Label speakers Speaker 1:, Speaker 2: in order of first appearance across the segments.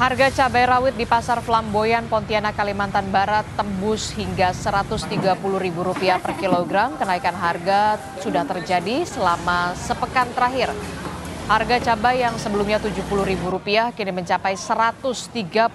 Speaker 1: Harga cabai rawit di Pasar Flamboyan, Pontianak, Kalimantan Barat tembus hingga Rp130.000 per kilogram. Kenaikan harga sudah terjadi selama sepekan terakhir. Harga cabai yang sebelumnya Rp70.000 kini mencapai Rp130.000.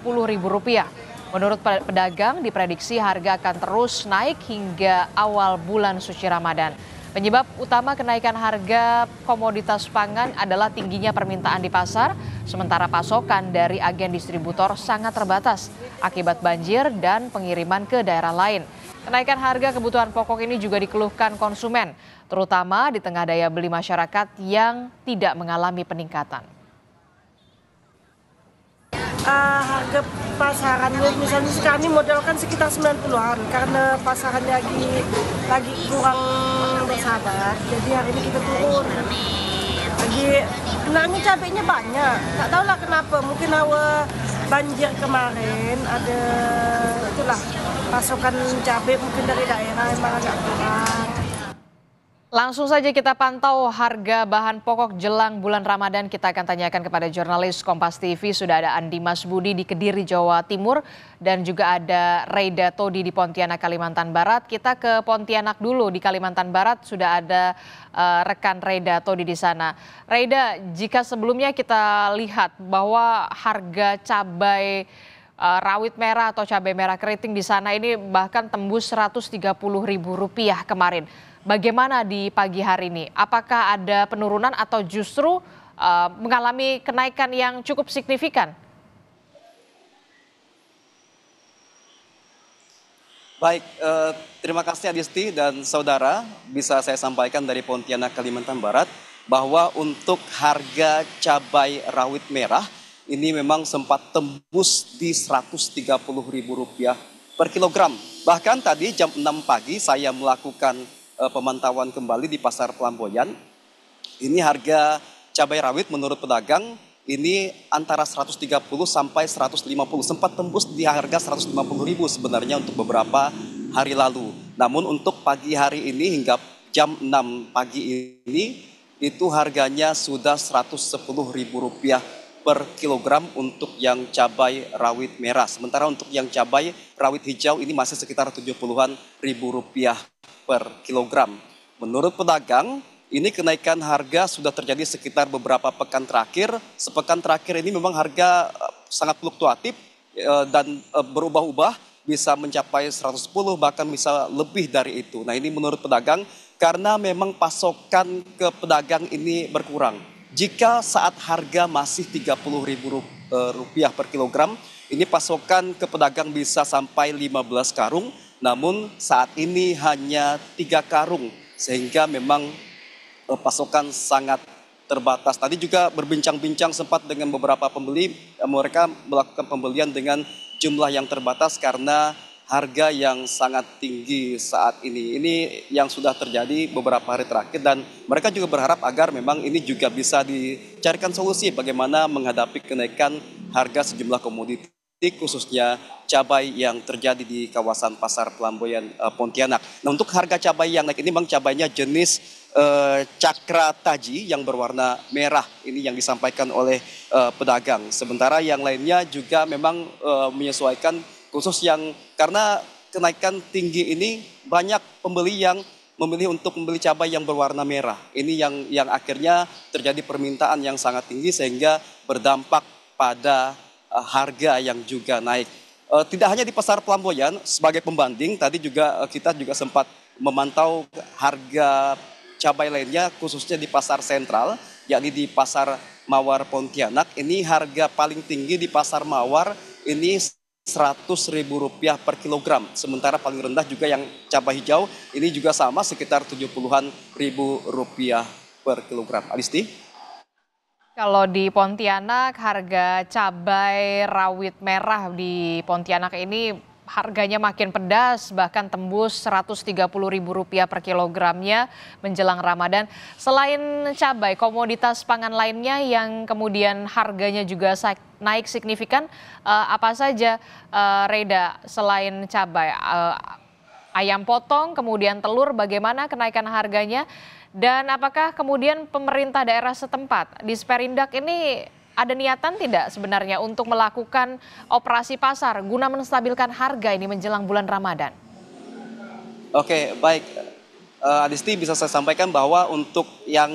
Speaker 1: Menurut pedagang, diprediksi harga akan terus naik hingga awal bulan suci Ramadan. Penyebab utama kenaikan harga komoditas pangan adalah tingginya permintaan di pasar, sementara pasokan dari agen distributor sangat terbatas akibat banjir dan pengiriman ke daerah lain. Kenaikan harga kebutuhan pokok ini juga dikeluhkan konsumen, terutama di tengah daya beli masyarakat yang tidak mengalami peningkatan.
Speaker 2: Harga pasarannya misalnya kami modalkan sekitar 90-an karena pasarannya lagi kurang bersahabat, jadi hari ini kita turun. Sebenarnya cabainya banyak, tak tahulah kenapa, mungkin awal banjir kemarin ada itulah pasokan cabai mungkin dari daerah memang agak kurang.
Speaker 1: Langsung saja kita pantau harga bahan pokok jelang bulan Ramadan. Kita akan tanyakan kepada jurnalis Kompas TV. Sudah ada Andi Masbudi di Kediri, Jawa Timur. Dan juga ada Reida Todi di Pontianak, Kalimantan Barat. Kita ke Pontianak dulu. Di Kalimantan Barat sudah ada rekan Reida Todi di sana. Reida, jika sebelumnya kita lihat bahwa harga cabai rawit merah atau cabai merah keriting di sana ini bahkan tembus Rp130.000 kemarin. Bagaimana di pagi hari ini? Apakah ada penurunan atau justru mengalami kenaikan yang cukup signifikan?
Speaker 3: Baik, terima kasih Adisti dan saudara. Bisa saya sampaikan dari Pontianak, Kalimantan Barat, bahwa untuk harga cabai rawit merah ini memang sempat tembus di Rp130.000 per kilogram. Bahkan tadi jam 6 pagi saya melakukan pemantauan kembali di Pasar Flamboyan. Ini harga cabai rawit menurut pedagang ini antara 130 sampai 150, sempat tembus di harga 150.000 sebenarnya untuk beberapa hari lalu. Namun untuk pagi hari ini hingga jam 6 pagi ini itu harganya sudah Rp110.000 per kilogram untuk yang cabai rawit merah. Sementara untuk yang cabai rawit hijau ini masih sekitar Rp70.000 per kilogram. Menurut pedagang, ini kenaikan harga sudah terjadi sekitar beberapa pekan terakhir. Sepekan terakhir ini memang harga sangat fluktuatif dan berubah-ubah, bisa mencapai 110 bahkan bisa lebih dari itu. Nah, ini menurut pedagang karena memang pasokan ke pedagang ini berkurang. Jika saat harga masih Rp30.000 per kilogram, ini pasokan ke pedagang bisa sampai 15 karung. Namun saat ini hanya 3 karung sehingga memang pasokan sangat terbatas. Tadi juga berbincang-bincang sempat dengan beberapa pembeli, mereka melakukan pembelian dengan jumlah yang terbatas karena harga yang sangat tinggi saat ini. Ini yang sudah terjadi beberapa hari terakhir dan mereka juga berharap agar memang ini juga bisa dicarikan solusi bagaimana menghadapi kenaikan harga sejumlah komoditi, khususnya cabai yang terjadi di kawasan Pasar Flamboyan Pontianak. Nah, untuk harga cabai yang naik ini memang cabainya jenis Cakra Taji yang berwarna merah, ini yang disampaikan oleh pedagang. Sementara yang lainnya juga memang menyesuaikan, khusus yang karena kenaikan tinggi ini banyak pembeli yang memilih untuk membeli cabai yang berwarna merah. Ini yang akhirnya terjadi permintaan yang sangat tinggi sehingga berdampak pada harga yang juga naik. Tidak hanya di Pasar Flamboyan, sebagai pembanding tadi juga kita juga sempat memantau harga cabai lainnya khususnya di Pasar Sentral, yakni di Pasar Mawar Pontianak. Ini harga paling tinggi di Pasar Mawar ini Rp100.000 per kilogram. Sementara paling rendah juga yang cabai hijau ini juga sama sekitar Rp70.000 per kilogram. Adisti?
Speaker 1: Kalau di Pontianak, harga cabai rawit merah di Pontianak ini harganya makin pedas, bahkan tembus Rp130.000 per kilogramnya menjelang Ramadan. Selain cabai, komoditas pangan lainnya yang kemudian harganya juga naik signifikan, apa saja, Reida, selain cabai? Ayam potong, kemudian telur, bagaimana kenaikan harganya? Dan apakah kemudian pemerintah daerah setempat di Sperindak ini ada niatan tidak sebenarnya untuk melakukan operasi pasar guna menstabilkan harga ini menjelang bulan Ramadan?
Speaker 3: Oke, baik. Adisti, bisa saya sampaikan bahwa untuk yang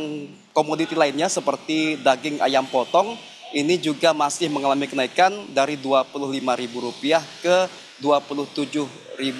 Speaker 3: komoditi lainnya seperti daging ayam potong ini juga masih mengalami kenaikan dari Rp25.000 ke Rp27.000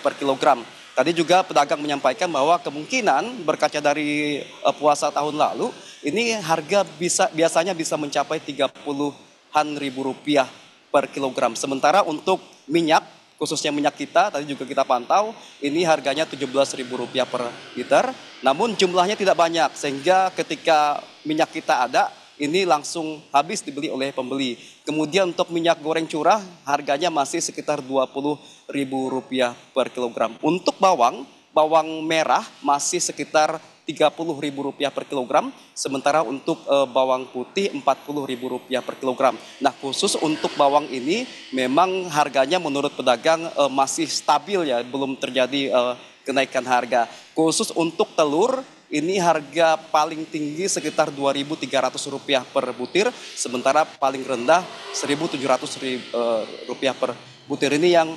Speaker 3: per kilogram. Tadi juga pedagang menyampaikan bahwa kemungkinan berkaca dari puasa tahun lalu, ini harga biasanya bisa mencapai 30-an ribu rupiah per kilogram. Sementara untuk minyak, khususnya minyak kita, tadi juga kita pantau, ini harganya Rp17.000 per liter. Namun jumlahnya tidak banyak, sehingga ketika minyak kita ada, ini langsung habis dibeli oleh pembeli. Kemudian untuk minyak goreng curah, harganya masih sekitar Rp20.000 per kilogram. Untuk bawang merah masih sekitar Rp30.000 per kilogram, sementara untuk bawang putih Rp40.000 per kilogram. Nah, khusus untuk bawang ini memang harganya menurut pedagang masih stabil ya, belum terjadi kenaikan harga. Khusus untuk telur, ini harga paling tinggi sekitar Rp2.300 per butir, sementara paling rendah Rp1.700 per butir. Ini yang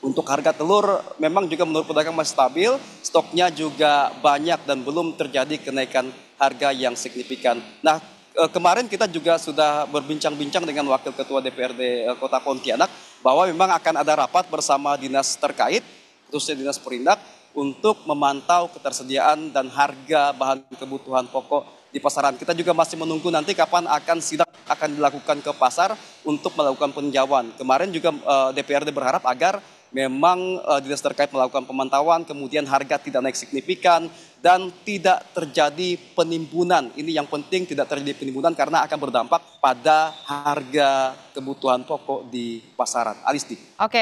Speaker 3: untuk harga telur memang juga menurut pedagang masih stabil, stoknya juga banyak dan belum terjadi kenaikan harga yang signifikan. Nah, kemarin kita juga sudah berbincang-bincang dengan Wakil Ketua DPRD Kota Pontianak bahwa memang akan ada rapat bersama dinas terkait, khususnya Dinas Perindak, untuk memantau ketersediaan dan harga bahan kebutuhan pokok di pasaran. Kita juga masih menunggu nanti kapan sidak akan dilakukan ke pasar untuk melakukan peninjauan. Kemarin juga DPRD berharap agar memang dinas terkait melakukan pemantauan, kemudian harga tidak naik signifikan dan tidak terjadi penimbunan. Ini yang penting, tidak terjadi penimbunan karena akan berdampak pada harga kebutuhan pokok di pasaran. Alisti.
Speaker 1: Oke.